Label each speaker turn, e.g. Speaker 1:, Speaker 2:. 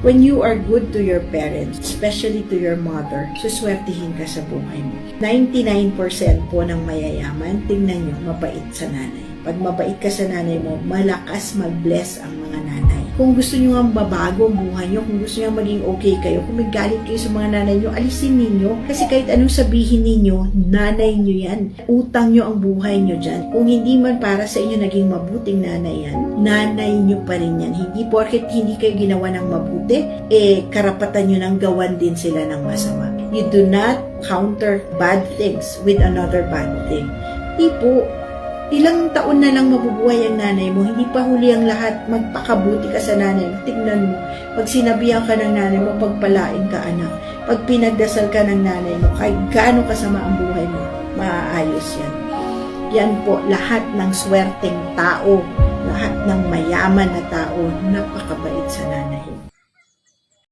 Speaker 1: When you are good to your parents, especially to your mother, suswertihin ka sa buhay mo. 99% po ng mayayaman, tingnan nyo, mabait sa nanay. Pag mabait ka sa nanay mo, malakas mag-bless ang mga nanay. Kung gusto nyo nga mabago ang buhay nyo, kung gusto nyo maging okay kayo, kung may galit kayo sa mga nanay nyo, alisin ninyo. Kasi kahit anong sabihin ninyo, nanay nyo yan. Utang nyo ang buhay nyo dyan. Kung hindi man para sa inyo naging mabuting nanay yan, nanay nyo pa rin yan. Hindi porket hindi kayo ginawa ng mabuti, karapatan nyo nang gawan din sila ng masama. You do not counter bad things with another bad thing. Di po, ilang taon na lang mabubuhay ang nanay mo, hindi pa huli ang lahat, magpakabuti ka sa nanay mo. Tignan mo, pag sinabihan ka ng nanay mo, pagpalain ka anak. Pag pinagdasal ka ng nanay mo, kahit gaano kasama ang buhay mo, maaayos yan. Yan po, lahat ng swerteng tao, lahat ng mayaman na tao, napakabait sa nanay.